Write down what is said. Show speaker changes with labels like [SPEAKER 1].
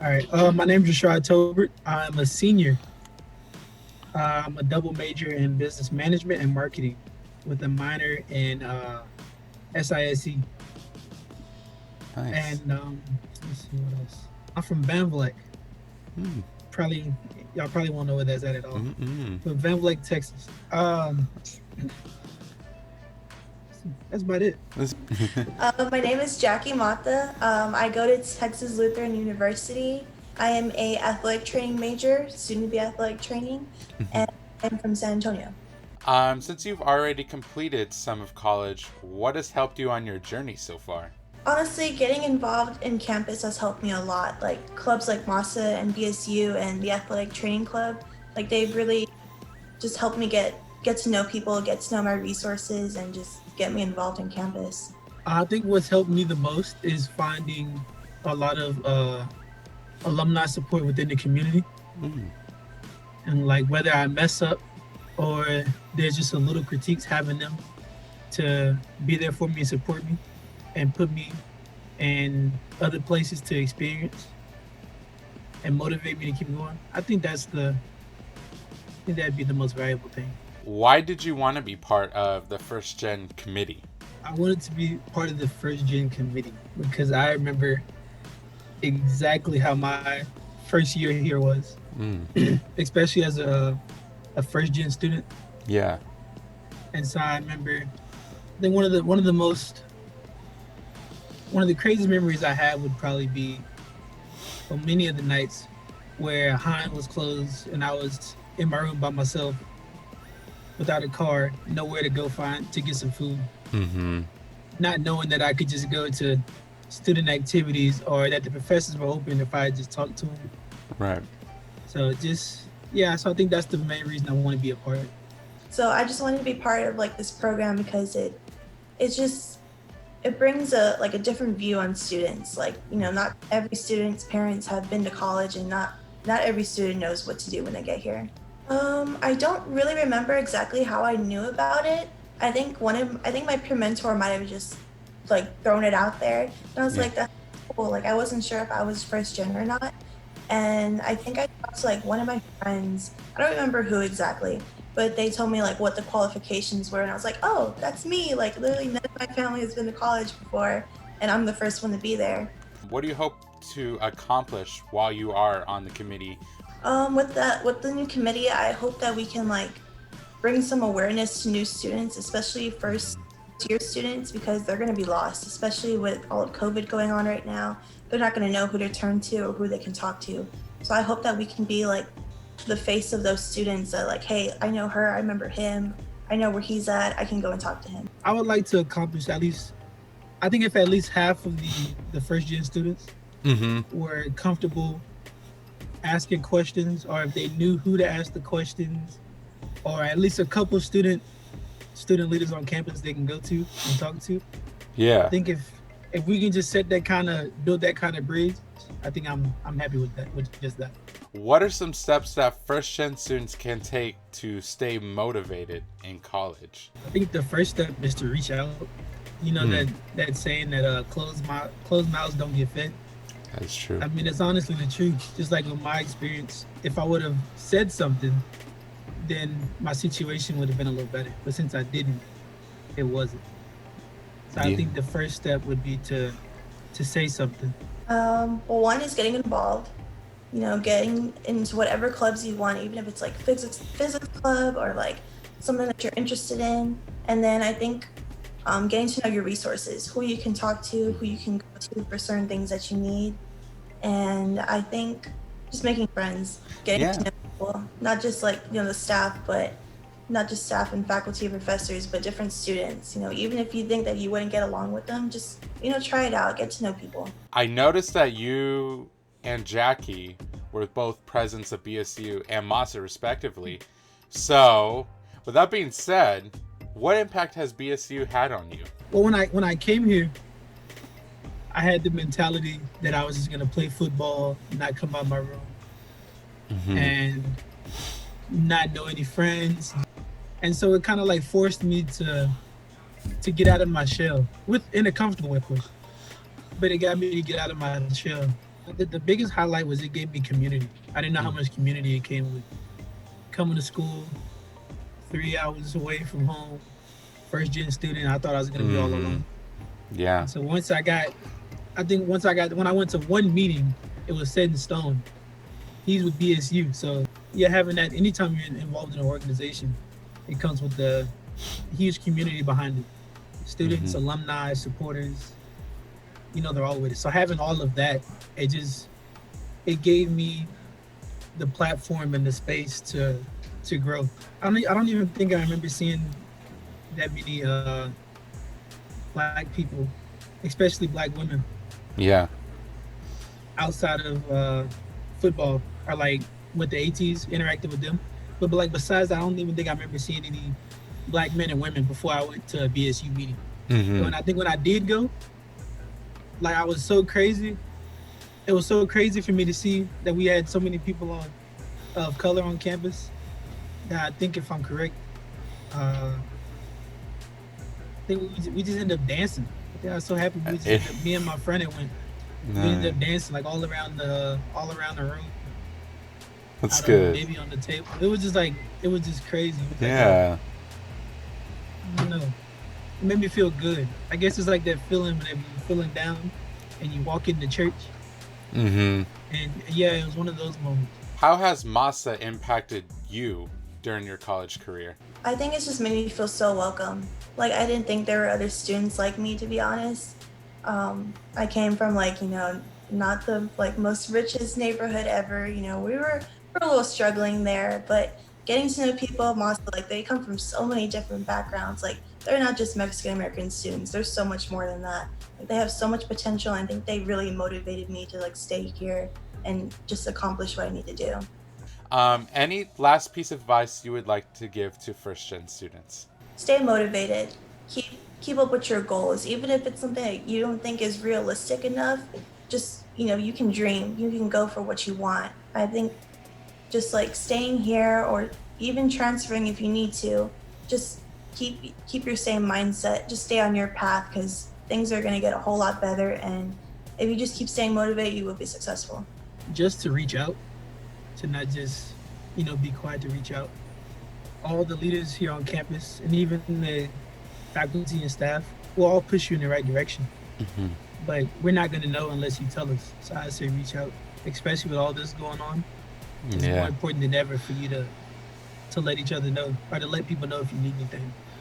[SPEAKER 1] All right. My name is Rashad Tolbert. I'm a senior. I'm a double major in business management and marketing with a minor in SISE.
[SPEAKER 2] Nice.
[SPEAKER 1] And let's see what else. I'm from Van Vleck.
[SPEAKER 2] Hmm.
[SPEAKER 1] Probably y'all probably won't know where that's at all.
[SPEAKER 2] Mm-mm.
[SPEAKER 1] But Van Vleck, Texas. That's about it.
[SPEAKER 3] My name is Jackie Mata. I go to Texas Lutheran University. I am a athletic training major, student to be athletic training, and I'm from San Antonio.
[SPEAKER 2] Since you've already completed some of college, what has helped you on your journey so far?
[SPEAKER 3] Honestly, getting involved in campus has helped me a lot. Like clubs like MASA and BSU and the athletic training club, like they've really just helped me get to know people, get to know my resources, and just get me involved in campus.
[SPEAKER 1] I think what's helped me the most is finding a lot of alumni support within the community.
[SPEAKER 2] Mm.
[SPEAKER 1] And like whether I mess up or there's just a little critiques, having them to be there for me and support me and put me in other places to experience and motivate me to keep going. I think that'd be the most valuable thing.
[SPEAKER 2] Why did you want to be part of the First Gen committee?
[SPEAKER 1] I wanted to be part of the first gen committee because I remember exactly how my first year here was, especially as a first gen student.
[SPEAKER 2] Yeah.
[SPEAKER 1] And so I remember, I think one of the craziest memories I have would probably be on many of the nights where Hine was closed and I was in my room by myself without a car, nowhere to go to get some food.
[SPEAKER 2] Mm-hmm.
[SPEAKER 1] Not knowing that I could just go to student activities or that the professors were open if I just talked to them.
[SPEAKER 2] Right.
[SPEAKER 1] So so I think that's the main reason I want to be a part.
[SPEAKER 3] So I just wanted to be part of like this program because it brings a different view on students. Like, not every student's parents have been to college, and not every student knows what to do when they get here. I don't really remember exactly how I knew about it. I think my peer mentor might have just like thrown it out there, and I was like, that's cool. Like I wasn't sure if I was first gen or not, and I think I talked to like one of my friends. I don't remember who exactly, but they told me like what the qualifications were, and I was like, oh, that's me. Like literally none of my family has been to college before, and I'm the first one to be there.
[SPEAKER 2] What do you hope to accomplish while you are on the committee?
[SPEAKER 3] With the new committee, I hope that we can like bring some awareness to new students, especially first year students, because they're going to be lost, especially with all of COVID going on right now. They're not going to know who to turn to or who they can talk to. So I hope that we can be like the face of those students that like, hey, I know her, I remember him, I know where he's at, I can go and talk to him.
[SPEAKER 1] I would like to accomplish I think if at least half of the first gen students were comfortable asking questions, or if they knew who to ask the questions, or at least a couple student leaders on campus they can go to and talk to.
[SPEAKER 2] Yeah.
[SPEAKER 1] I think if we can just build that kind of bridge, I think I'm happy with that, with just that.
[SPEAKER 2] What are some steps that first gen students can take to stay motivated in college?
[SPEAKER 1] I think the first step is to reach out. That saying that closed mouths don't get fed.
[SPEAKER 2] That's true.
[SPEAKER 1] I mean, it's honestly the truth. Just like with my experience, if I would have said something, then my situation would have been a little better. But since I didn't, it wasn't. So I think the first step would be to say something.
[SPEAKER 3] Well, one is getting involved. Getting into whatever clubs you want, even if it's like physics club or like something that you're interested in. And then I think getting to know your resources, who you can talk to, who you can go to for certain things that you need. And I think just making friends, getting to know people, not just like, the staff, but not just staff and faculty and professors, but different students. Even if you think that you wouldn't get along with them, just, try it out, get to know people.
[SPEAKER 2] I noticed that you and Jackie were both presidents of BSU and MASA respectively. So, with that being said, what impact has BSU had on you?
[SPEAKER 1] Well, when I came here, I had the mentality that I was just gonna play football, not come out my room, and not know any friends, and so it kind of like forced me to get out of my shell, in a comfortable way, of course. But it got me to get out of my shell The biggest highlight was it gave me community. I didn't know how
[SPEAKER 2] Mm.
[SPEAKER 1] much community it came with. Coming to school 3 hours away from home, first gen student, I thought I was gonna be all alone.
[SPEAKER 2] Yeah.
[SPEAKER 1] And so when I went to one meeting, it was set in stone. He's with BSU, so yeah, having that anytime you're involved in an organization, it comes with the huge community behind it. Students, alumni, supporters, they're all with it. So having all of that, it gave me the platform and the space to grow. I don't even think I remember seeing that many black people, especially black women,
[SPEAKER 2] Yeah.
[SPEAKER 1] outside of football or like with the ATs interacting with them. But like besides that, I don't even think I remember seeing any black men and women before I went to a BSU meeting.
[SPEAKER 2] Mm-hmm.
[SPEAKER 1] And I think when I did go, like I was so crazy. It was so crazy for me to see that we had so many people of color on campus. That I think, if I'm correct, I think we just ended up dancing. I think I was so happy me and my friend that went. We ended up dancing like all around the room.
[SPEAKER 2] That's good.
[SPEAKER 1] Maybe on the table. It was just crazy.
[SPEAKER 2] Yeah.
[SPEAKER 1] I don't know. It made me feel good. I guess it's like that feeling whenever you're feeling down and you walk into church.
[SPEAKER 2] Mm-hmm.
[SPEAKER 1] And yeah, it was one of those moments.
[SPEAKER 2] How has MASA impacted you during your college career?
[SPEAKER 3] I think it's just made me feel so welcome. Like, I didn't think there were other students like me, to be honest. I came from not the most richest neighborhood ever. We were a little struggling there, but getting to know people, MASA, they come from so many different backgrounds. They're not just Mexican American students. There's so much more than that. They have so much potential. And I think they really motivated me to stay here and just accomplish what I need to do.
[SPEAKER 2] Any last piece of advice you would like to give to first gen students?
[SPEAKER 3] Stay motivated. Keep up with your goals, even if it's something that you don't think is realistic enough. Just you can dream. You can go for what you want. I think just staying here or even transferring if you need to, just keep your same mindset. Just stay on your path, because things are going to get a whole lot better. And if you just keep staying motivated, you will be successful.
[SPEAKER 1] Just to reach out, to not just be quiet, to reach out. All the leaders here on campus and even the faculty and staff will all push you in the right direction.
[SPEAKER 2] Mm-hmm.
[SPEAKER 1] But we're not going to know unless you tell us. So I say reach out, especially with all this going on. It's more important than ever for you to let each other know, or to let people know if you need anything.